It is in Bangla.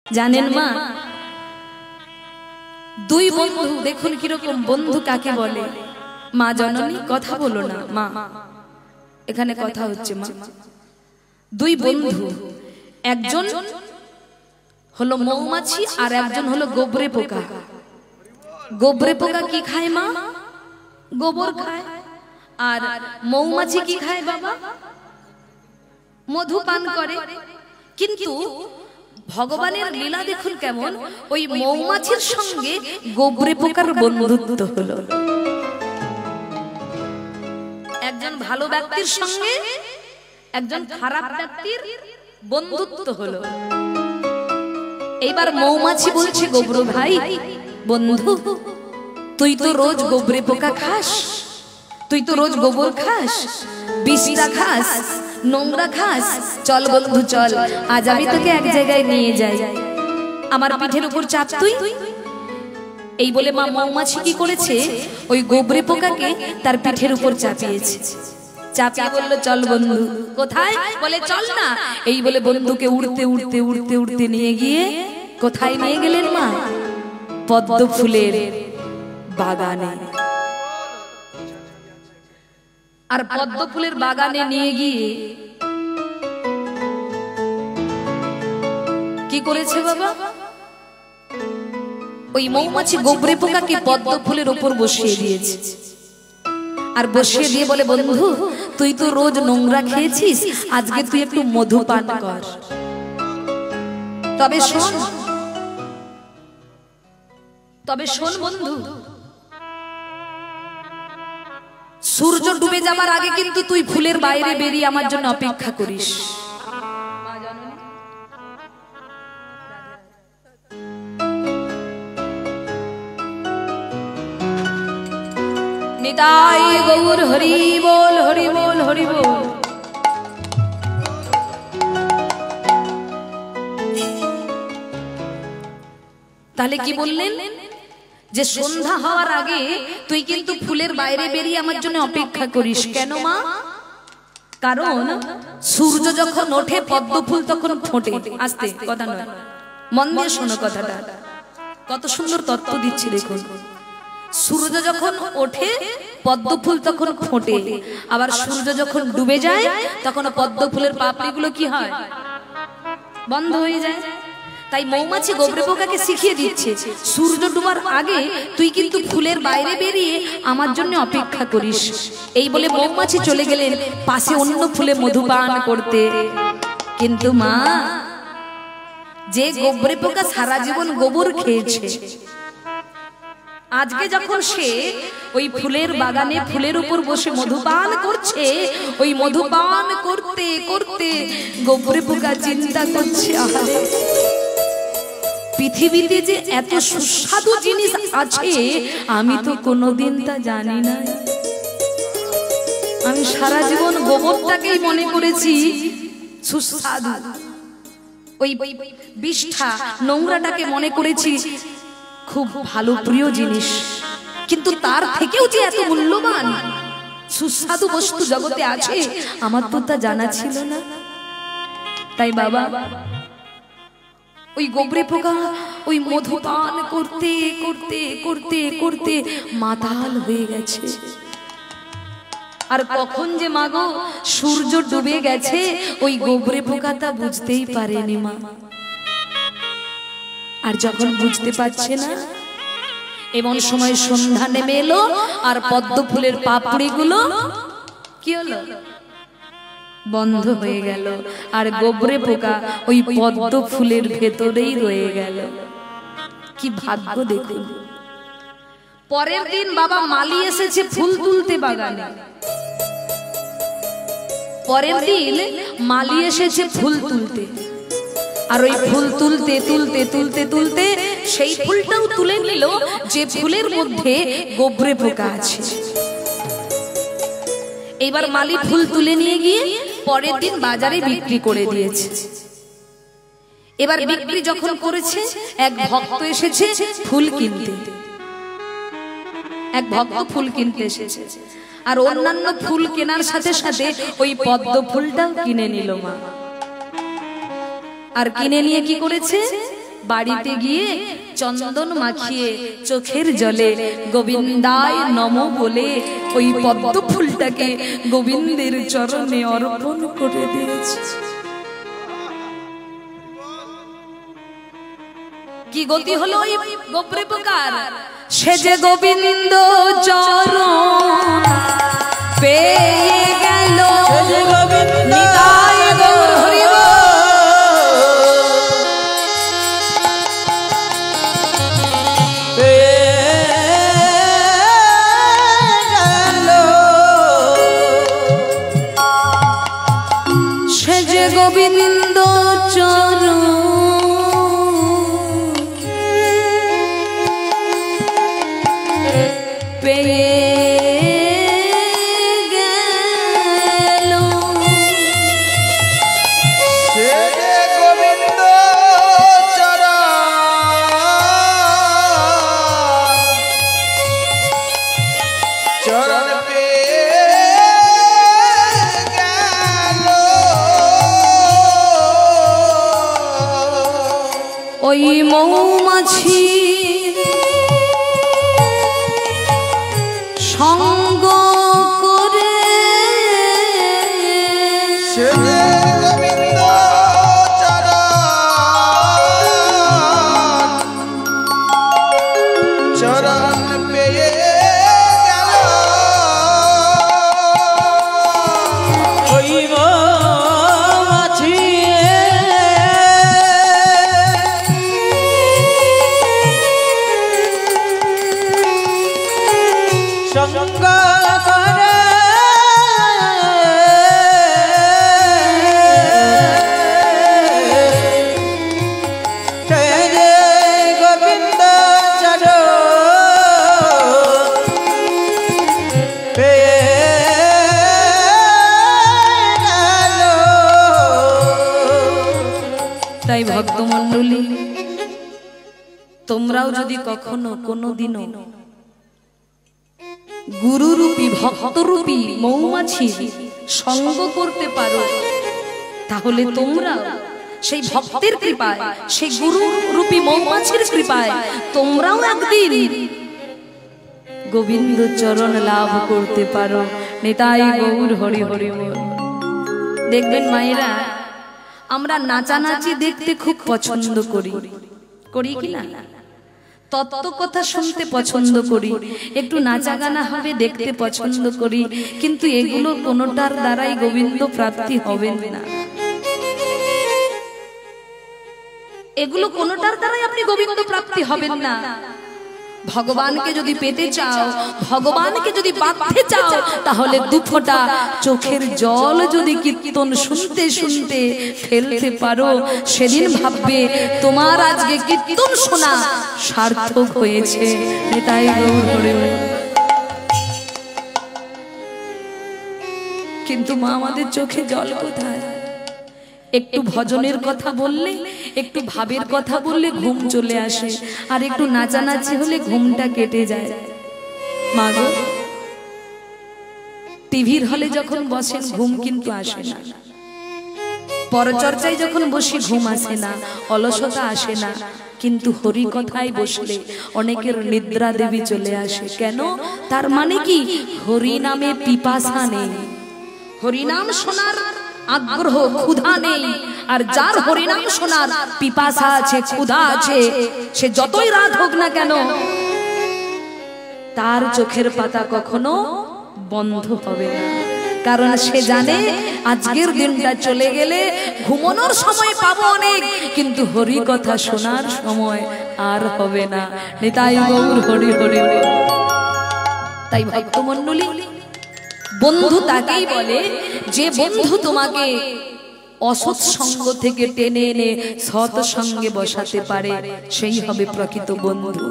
জানেন মা, দুই বন্ধু দেখুন কিরকম বন্ধু কাকে বলে। মা জননী কথা বলো না মা, এখানে কথা হচ্ছে মা। দুই বন্ধু, একজন হলো মৌমাছি আর একজন হলো গোবরে পোকা। গোবরে পোকা কি খায় মা? গোবর খায়। আর মৌমাছি কি খায় বাবা? মধু পান করে। কিন্তু ভগবানের লীলা দেখুন কেমন, ওই মৌমাছির সঙ্গে গোবরে পোকার বন্ধুত্ব হলো। একজন ভালো ব্যক্তির সঙ্গে একজন খারাপ ব্যক্তির বন্ধুত্ব হলো। এইবার মৌমাছি বলছে গোবর ভাই, বন্ধু তুই তো রোজ গোবরে পোকা খাস, তুই তো রোজ গোবর খাস, বিষটা খাস, নোংরা খাস, চল বন্ধু চল, আজ আমি তোকে এক জায়গায় নিয়ে যাই, আমার পিঠের উপর চাপ তুই। এই বলে মা মৌমাছি কি করেছে, ওই গোবরে পোকাকে তার পিঠের উপর চাপিয়েছে। চাপিয়ে বললো চল বন্ধু। কোথায়? বলে চল না। এই বলে বন্ধুকে উড়তে উড়তে উড়তে উড়তে নিয়ে গিয়ে কোথায় নিয়ে গেলেন মা? পদ্ম ফুলের বাগানে। আর পদ্ম ফুলের বাগানে নিয়ে গিয়ে কি করেছে বাবা? ওই মৌমাছি গোবরে পোকাকে পদ্ম ফুলের উপর বসিয়ে দিয়েছে। আর বসিয়ে দিয়ে বলে বন্ধু তুই তো রোজ নোংরা খেয়েছিস, আজকে তুই একটু মধু পান কর। তবে শোন, তবে শোন বন্ধু, সূর্য ডুবে যাবার আগে কিন্তু তুই ফুলের বাইরে বেরিয়ে আমার জন্য অপেক্ষা করিস। নিতাই গৌর হরি বল, হরি বল, হরি বল। তাহলে কি বললেন? যে সন্ধ্যা হওয়ার আগে তুই কিন্তু ফুলের বাইরে বেরিয়ে আমার জন্য অপেক্ষা করিস। কেন মা? কারণ সূর্য যখন ওঠে পদ্ম ফুল তখন ফোটে। আস্তে কথা নয়, মন দিয়ে শোনো কথাটা, কত সুন্দর তত্ত্ব দিচ্ছি দেখুন। সূর্য যখন ওঠে পদ্ম ফুল তখন ফোটে, আবার সূর্য যখন ডুবে যায় তখন পদ্ম ফুলের পাপড়িগুলো কি হয়? বন্ধ হয়ে যায়। তাই মৌমাছি গোবরে পোকাকে শিখিয়ে দিচ্ছে সূর্য ডুবার আগে তুই কিন্তু ফুলের বাইরে বেরিয়ে আমার জন্য অপেক্ষা করিস। এই বলে মৌমাছি চলে গেলেন পাশে অন্য ফুলে মধুপান করতে। কিন্তু মা, যে গোবরে পোকা সারা জীবন গোবর খেয়েছে, আজকে যখন সে ওই ফুলের বাগানে ফুলের উপর বসে মধুপান করছে, ওই মধুপান করতে করতে গোবরে পোকা চিন্তা করছে, আরে পৃথিবীতে যে এত সুস্বাদু জিনিস আছে আমি তো কোনোদিন তা জানি না। আমি সারা জীবন গোবরটাকেই মনে করেছি সুস্বাদু, ওই বিষ্ঠা নোংরাটাকে মনে করেছি খুব ভালো প্রিয় জিনিস। কিন্তু তার থেকেও যে এত মূল্যবান সুস্বাদু বস্তু জগতে আছে আমার তো তা জানা ছিল না। তাই বাবা ওই গোবরে পোকা ওই মধুপান করতে করতে করতে করতে মাতাল হয়ে গেছে। আর কখন যে মাগো সূর্য ডুবে গেছে ওই গোবরে পোকা তা বুঝতেই পারেনি মা। আর যখন বুঝতে পারছে না, এমন সময় সন্ধ্যা নেমে এলো আর পদ্ম ফুলের পাপড়িগুলো কি হলো? বন্ধ হয়ে গেল। আর গোবরে পোকা ওই পদ্ম ফুলের ভেতরেই রয়ে গেল। কি ভাগ্য দেখুন। পরের দিন বাবা মালি এসেছে ফুল তুলতে বাগানে। পরের দিন মালি এসেছে ফুল তুলতে, আর ওই ফুল তুলতে তুলতে তুলতে তুলতে সেই ফুলটাও তুলে নিল যে ফুলের মধ্যে গোবরে পোকা আছে। এবার মালি ফুল তুলে নিয়ে গিয়ে পরের দিন বাজারে বিক্রি করে দিয়েছে। এবার বিক্রি যখন করেছে, এক ভক্ত এসেছে ফুল কিনতে। এক ভক্ত ফুল কিনতে এসেছে, আর অন্যান্য ফুল কেনার সাথে সাথে ওই পদ্ম ফুলটাও কিনে নিল মা। আর কিনে নিয়ে কি করেছে, বাড়িতে গিয়ে চন্দন মাখিয়ে চোখের জলে গোবিন্দায় নমঃ বলে ওই পদ্ম ফুলটাকে গোবিন্দের চরণে অর্পণ করে দিয়েছে। কি গতি হলো ওই গোপরে পোকার? সে যে গোবিন্দ চরণ পেয়ে গেল, নিতাই গৌর হরি বল। সে যে গোবিন্দ চরণ পেয়ে গেল, সে গোবিন্দ চরণ পেয়ে গেল, ওই মৌমাছি সঙ্গ করে সে গোবিন্দ চরণ পেয়ে গেল, ওই মৌমাছি সঙ্গ করে গোবিন্দ চরণ পেয়ে গেল। তাই ভক্তমণ্ডলী, তোমরাও যদি কখনো কোনোদিনও গুরুরূপী ভক্তরূপী মৌমাছি সঙ্গ করতে পারো, তাহলে তোমরা সেই ভক্তের কৃপায়, সেই গুরুরূপী মৌমাছির কৃপায় তোমরাও একদিন গোবিন্দ চরণ লাভ করতে পারো। নিতাই গৌর হরি হরি বল। দেখবেন মায়েরা, আমরা নাচানাচি দেখতে খুব পছন্দ করি, করি কি না? তত্ত্ব কথা শুনতে পছন্দ করি, একটু নাচা গানা হবে দেখতে পছন্দ করি, কিন্তু এগুলো কোনোটার দ্বারাই গোবিন্দ প্রাপ্তি হবে না। এগুলো কোনোটার দ্বারাই আপনি গোবিন্দ প্রাপ্তি হবেন না। ভগবানকে যদি পেতে চাও, ভগবানকে যদি বাঁধতে চাও, তাহলে দুফোঁটা চোখের জল যদি কীর্তন শুনতে শুনতে ফেলতে পারো, সেদিন ভাববে তোমার আজকে কীর্তন শোনা সার্থক হয়েছে। তাই গৌর হরি বল। কিন্তু মা, আমাদের চোখে জল কোথায়? একটু ভজনের কথা বললে, একটু ভাবের কথা বললে ঘুম চলে আসে, আর একটু নাচানাচি হলে ঘুমটা কেটে যায়। মা গো, টিভির হলে যখন বসেন ঘুম কিন্তু আসে না, পরচর্চায় যখন বসি ঘুম আসে না, অলসতা আসে না, কিন্তু হরি কথায় বসলে অনেকের নিদ্রা দেবী চলে আসে। কেন? তার মানে কি? হরি নামে পিপাসা নেই, হরিনাম শোনার আগ্রহ ক্ষুধা নেই। আর যার হরিনাম শোনার পিপাসা আছে, ক্ষুধা আছে, সে যতই রাত হোক না কেন, তার চোখের পাতা কখনো বন্ধ হবে না। কারণ সে জানে আজকের দিনটা চলে গেলে ঘুমানোর সময় পাবো অনেক, কিন্তু হরি কথা শোনার সময় আর হবে না। নিতাই গৌর হরি হরি। তাই ভক্তমণ্ডলী, বন্ধু তাকেই বলে যে বন্ধু তোমাকে অসৎ সঙ্গ থেকে টেনে এনে সৎ সঙ্গে বসাতে পারে, সেই হবে প্রকৃত বন্ধু।